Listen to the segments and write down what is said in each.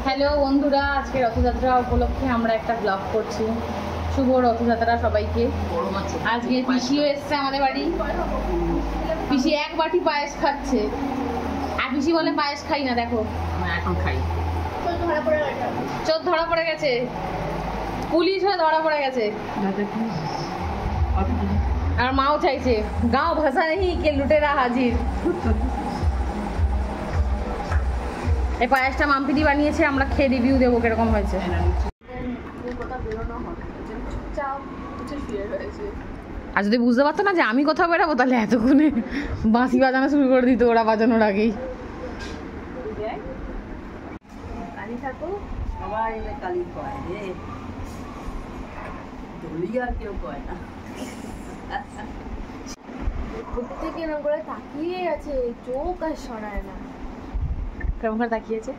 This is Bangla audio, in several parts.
হ্যালো বন্ধুরা, আজকে রথযাত্রা উপলক্ষে আমরা একটা ব্লগ করছি। শুভ রথযাত্রা সবাইকে। আজকে পিসিও এসছে আমাদের বাড়ি। পিসি এক বাটি পায়েস খাচ্ছে, আর পিসি বলে পায়েস খাই না। দেখো এখন খাই। চোখ ধরা পড়ে গেছে, পুলিশ হয়ে ধরা পড়ে গেছে। আর মাও চাইছে গাঁও ভাষা নেই কে লুটেরা হাজির। এই পায়েসটা মাম্পিদি বানিয়েছে, আমরা খেয়ে রিভিউ দেবো কিরকম হয়েছে। আর যদি বুঝতে পারতো না যে আমি কোথাও বেরাবো, তাহলে এতক্ষণে বাঁশি বাজানো শুরু করে দিত ওরা বাজানোর আগেই। কালী ঠাকুর সবাই এলে কালী কয় রে, ধুলি আর কেউ কয় না। প্রত্যেকে এরকম করে তাকিয়ে আছে, চোখ আর সরায় না। কেমন করে তাকিয়েছে।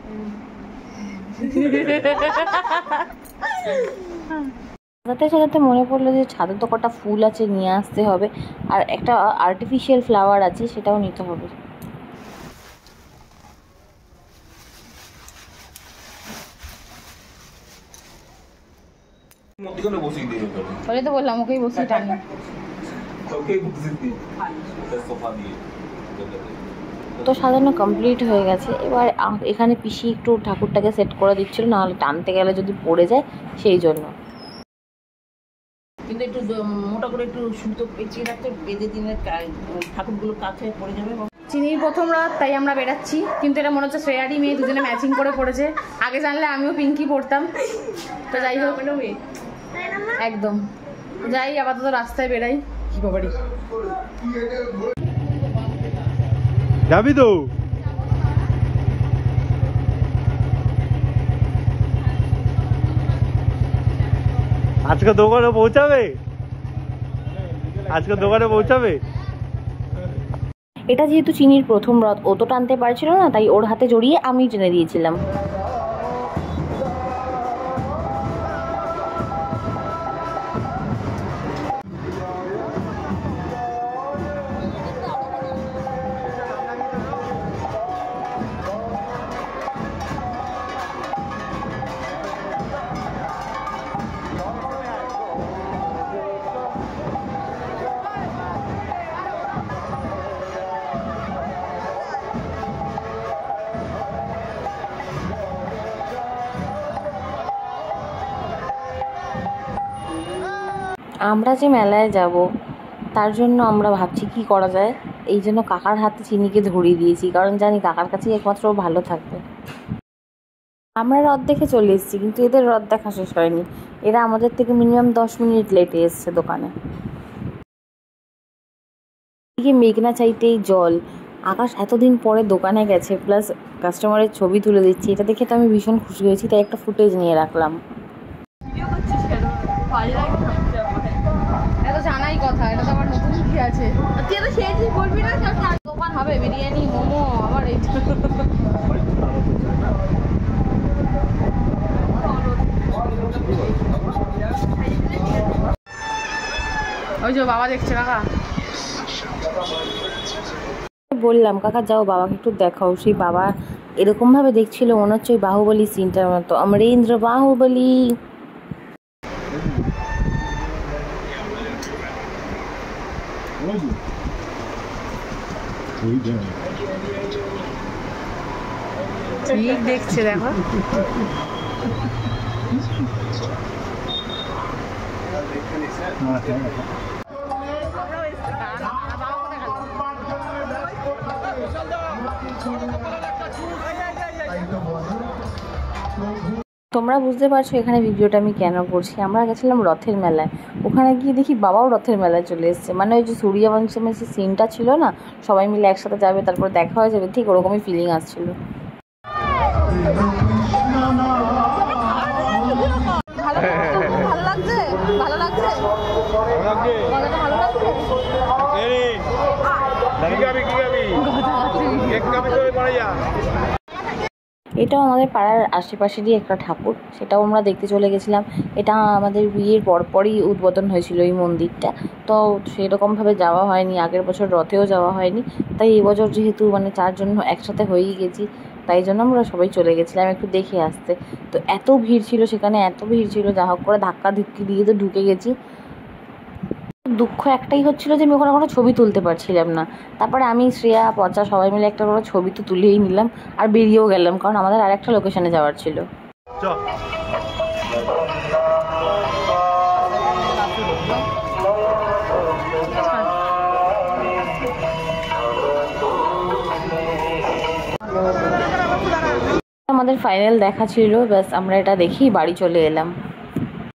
সাথে সাথে মনে পড়লো যে ছাদে তো কটা ফুল আছে, নিয়ে আসতে হবে, আর একটা আর্টিফিশিয়াল ফ্লাওয়ার আছে, সেটাও নিতে হবে। ওই তো বললাম ওকেই বসিয়ে টানি। তো সাজানো কমপ্লিট হয়ে গেছে। এবার এখানে পিসি একটু ঠাকুরটাকে সেট করে দিচ্ছিল, নাহলে টানতে গেলে যদি পড়ে যায়, সেই জন্য। কিন্তু একটু মোটা করে একটু সুতো পেঁচিয়ে রাখতে, বেঁধে দিলে ঠাকুরগুলো কাছে পড়ে যাবে। চিনির প্রথম রাত, তাই আমরা বেরাচ্ছি। কিন্তু এটা মনে হচ্ছে শ্রেয়ারই মেয়ে, দুজনে ম্যাচিং করে পড়েছে। আগে জানলে আমিও পিঙ্কি পড়তাম। তো যাই হোক, একদম যাই, আপাতত রাস্তায় বেরাই। কি বাবারি যাবি তো? আজকে দোকানে পৌঁছাবে? আজকে দোকানে পৌঁছাবে? এটা যেহেতু চিনির প্রথম রথ, ও তো টানতে পারছিল না, তাই ওর হাতে জড়িয়ে আমি টেনে দিয়েছিলাম। আমরা যে মেলায় যাব, তার জন্য আমরা ভাবছি কি করা যায়। এই জন্য কাকার হাতে চিনিকে ধরিয়ে দিয়েছি, কারণ জানি কাকার কাছেই একমাত্র ভালো থাকবে। আমরা রথ দেখে চলে এসেছি, কিন্তু এদের রথ দেখা শেষ হয়নি। এরা আমাদের থেকে মিনিমাম 10 মিনিট লেটে এসছে দোকানে। এদিকে মেঘনা চাইতেই জল। আকাশ এতদিন পরে দোকানে গেছে, প্লাস কাস্টমারের ছবি তুলে দিচ্ছি। এটা দেখে তো আমি ভীষণ খুশি হয়েছি, তাই একটা ফুটেজ নিয়ে রাখলাম। এটা তো জানাই কথা, এটা তো আমার নতুন কি আছে। তুই তো সেই বলবি না, দোকান হবে বিরিয়ানি, মোমো, আমার এই ওই যে বাবা দেখছে। কাকা বললাম, কাকা যাও বাবাকে একটু দেখাও। সেই বাবা এরকম ভাবে দেখছিল, মনে হচ্ছে ওই বাহুবলী সিনটার মতো, অমরেন্দ্র বাহুবলী। ঠিক দেখছে, দেখো। তোমরা বুঝতে পারছো এখানে ভিডিওটা আমি কেন করছি। আমরা গেছিলাম রথের মেলায়, ওখানে গিয়ে দেখি বাবাও রথের মেলায় চলে এসেছে। মানে ওই যে সূর্যবংশমের যে সিনটা ছিল না, সবাই মিলে একসাথে যাবে, তারপর দেখা হয়ে যাবে, ঠিক ওরকমই ফিলিং আসছিল। ভালো লাগছে, ভালো লাগছে, ভালো লাগছে। এটাও আমাদের পাড়ার আশেপাশেরই একটা ঠাকুর, সেটাও আমরা দেখতে চলে গেছিলাম। এটা আমাদের বিয়ের পরপরই উদ্বোধন হয়েছিল এই মন্দিরটা, তো সেরকমভাবে যাওয়া হয়নি। আগের বছর রথেও যাওয়া হয়নি, তাই এবছর যেহেতু মানে চারজন একসাথে হয়েই গেছি, তাই জন্য আমরা সবাই চলে গেছিলাম একটু দেখে আসতে। তো এত ভিড় ছিল সেখানে, এত ভিড় ছিল, যা হোক করে ধাক্কা ধিক্কি দিয়ে তো ঢুকে গেছি। দুঃখ একটাই হচ্ছিল যে আমি ওখানে কোনো ছবি তুলতে পারছিলাম না। তারপরে আমি, শ্রেয়া, পচা সবাই মিলে একটা করে ছবি তো তুলেই নিলাম আর বেরিয়েও গেলাম, কারণ আমাদের আরেকটা লোকেশনে যাওয়ার ছিল। চ আমাদের ফাইনাল দেখা ছিল, ব্যাস আমরা এটা দেখেই বাড়ি চলে এলাম।